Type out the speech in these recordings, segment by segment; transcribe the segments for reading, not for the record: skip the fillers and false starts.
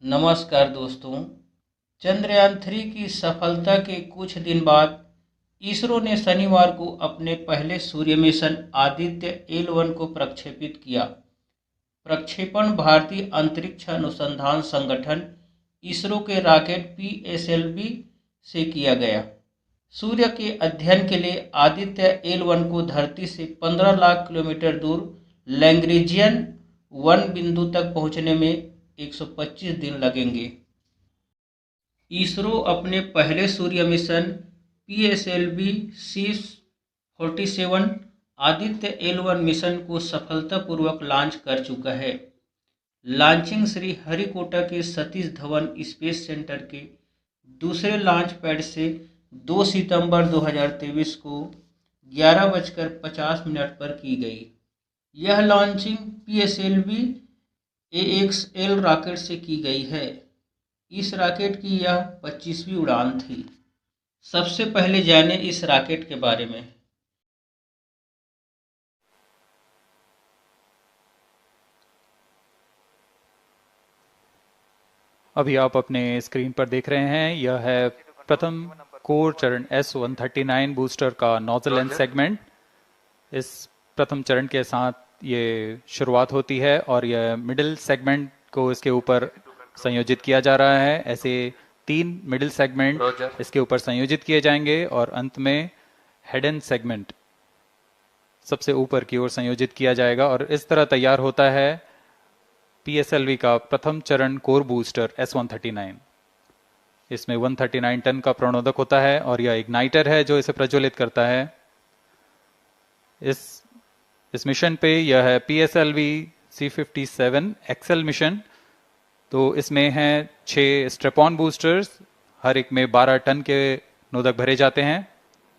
नमस्कार दोस्तों। चंद्रयान-3 की सफलता के कुछ दिन बाद इसरो ने शनिवार को अपने पहले सूर्य मिशन आदित्य-L1 को प्रक्षेपित किया। प्रक्षेपण भारतीय अंतरिक्ष अनुसंधान संगठन इसरो के रॉकेट PSLV से किया गया। सूर्य के अध्ययन के लिए आदित्य-L1 को धरती से 15 लाख किलोमीटर दूर लैग्रेंजियन 1 बिंदु तक पहुंचने में 125 दिन लगेंगे। इसरो अपने पहले सूर्य मिशन PSLV-C47 आदित्य-L1 मिशन को सफलतापूर्वक लॉन्च कर चुका है। लॉन्चिंग श्रीहरिकोटा के सतीश धवन स्पेस सेंटर के दूसरे लॉन्च पैड से 2 सितंबर 2023 को 11:50 पर की गई। यह लॉन्चिंग PSLV AXL रॉकेट से की गई है। इस रॉकेट की यह 25वीं उड़ान थी। सबसे पहले जानें इस रॉकेट के बारे में। अभी आप अपने स्क्रीन पर देख रहे हैं, यह है प्रथम कोर चरण S139 बूस्टर का नोजल एंड सेगमेंट। इस प्रथम चरण के साथ ये शुरुआत होती है और यह मिडिल सेगमेंट को इसके ऊपर संयोजित किया जा रहा है। ऐसे 3 मिडिल सेगमेंट इसके ऊपर संयोजित किए जाएंगे और अंत में हेड एंड सेगमेंट सबसे ऊपर की ओर संयोजित किया जाएगा और इस तरह तैयार होता है PSLV का प्रथम चरण कोर बूस्टर S139। इसमें 139 टन का प्रणोदक होता है और यह इग्नाइटर है जो इसे प्रज्वलित करता है। इस मिशन पे यह है PSLV C57 एक्सेल मिशन। तो इसमें हैं 6 स्ट्रेपॉन बूस्टर्स, हर एक में 12 टन के नोदक भरे जाते हैं।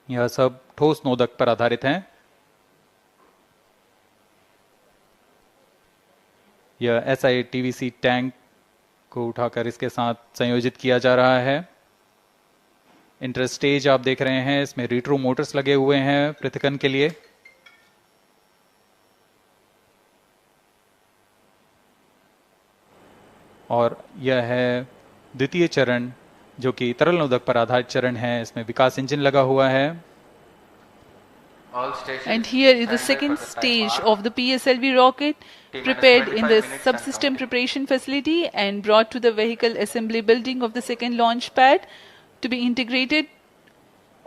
यह सब ठोस नोदक पर आधारित हैं। यह SITVC टैंक को उठाकर इसके साथ संयोजित किया जा रहा है। इंटरस्टेज आप देख रहे हैं, इसमें रिट्रो मोटर्स लगे हुए हैं पृथक्कन के लिए। और यह है द्वितीय चरण जो कि तरल नोदक पर आधारित चरण है। इसमें विकास इंजन लगा हुआ है। And here is the second stage of the PSLV rocket, prepared in the subsystem preparation facility and brought to the vehicle assembly building of the second launch pad to be integrated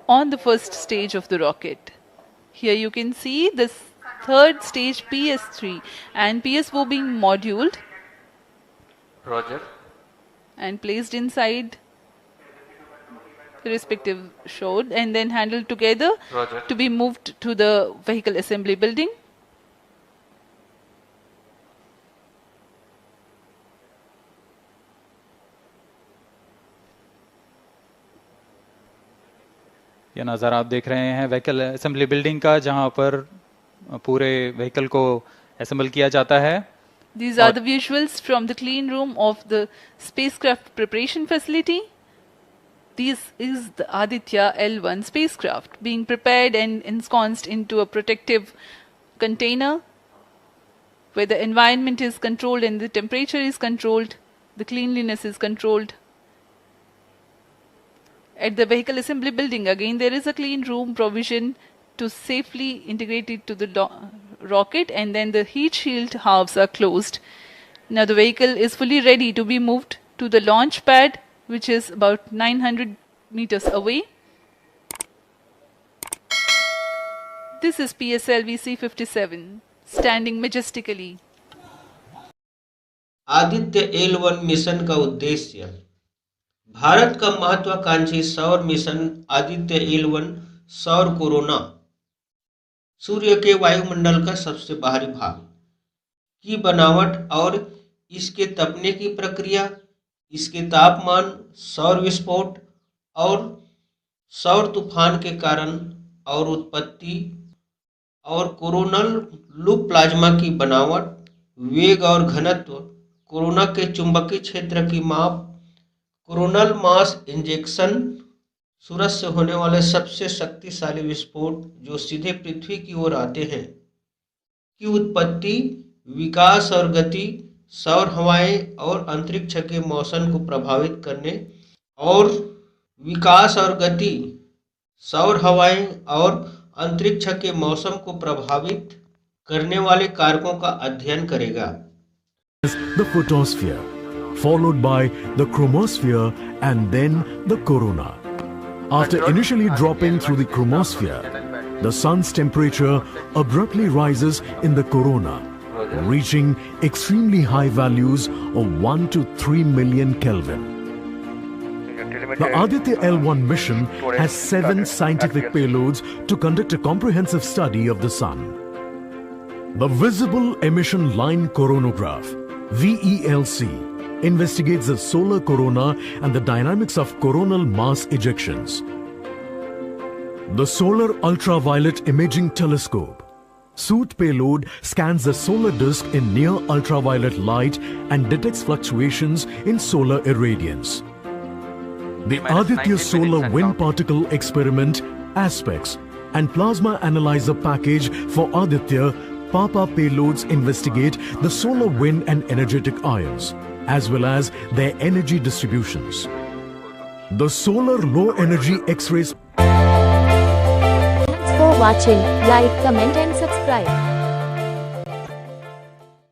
on the first stage of the rocket. Here you can see the third stage PS3 and PSO being moduled and placed inside the respective shroud and then handled together to be moved to the vehicle assembly building. यह नज़ारा आप देख रहे हैं vehicle assembly building का, जहां पर पूरे व्हीकल को असेंबल किया जाता है। These are the visuals from the clean room of the spacecraft preparation facility. This is the Aditya L1 spacecraft being prepared and ensconced into a protective container where the environment is controlled and the temperature is controlled, the cleanliness is controlled. At the vehicle assembly building, again there is a clean room provision to safely integrate it to the rocket, and then the heat shield halves are closed. Now the vehicle is fully ready to be moved to the launch pad, which is about 900 meters away. This is PSLV C57 standing majestically. Aditya L1 mission का उद्देश्य भारत का महत्वाकांक्षी सौर mission Aditya L1 सौर corona सूर्य के वायुमंडल का सबसे बाहरी भाग की बनावट और इसके तपने की प्रक्रिया, इसके तापमान, सौर विस्फोट और सौर तूफान के कारण और उत्पत्ति और कोरोनल लूप प्लाज्मा की बनावट, वेग और घनत्व, कोरोना के चुंबकीय क्षेत्र की माप, कोरोनल मास इंजेक्शन, सूरज से होने वाले सबसे शक्तिशाली विस्फोट जो सीधे पृथ्वी की ओर आते हैं की उत्पत्ति, विकास और गति, सौर हवाएं और अंतरिक्ष के मौसम को प्रभावित करने और विकास और गति सौर हवाएं और अंतरिक्ष के मौसम को प्रभावित करने वाले कारकों का अध्ययन करेगा। The photosphere, followed by the chromosphere and then the corona. After initially dropping through the chromosphere, the sun's temperature abruptly rises in the corona, reaching extremely high values of 1 to 3 million Kelvin. The Aditya L1 mission has 7 scientific payloads to conduct a comprehensive study of the sun. The Visible Emission Line Coronagraph, VELC, investigates the solar corona and the dynamics of coronal mass ejections. The Solar Ultraviolet Imaging Telescope, SOOT payload, scans the solar disk in near ultraviolet light and detects fluctuations in solar irradiance. The Aditya Solar Wind Particle Experiment, ASPEX, and Plasma Analyzer Package for Aditya PAPA payloads investigate the solar wind and energetic ions, as well as their energy distributions. The Solar Low Energy X-rays. Thanks for watching. Like, comment and subscribe.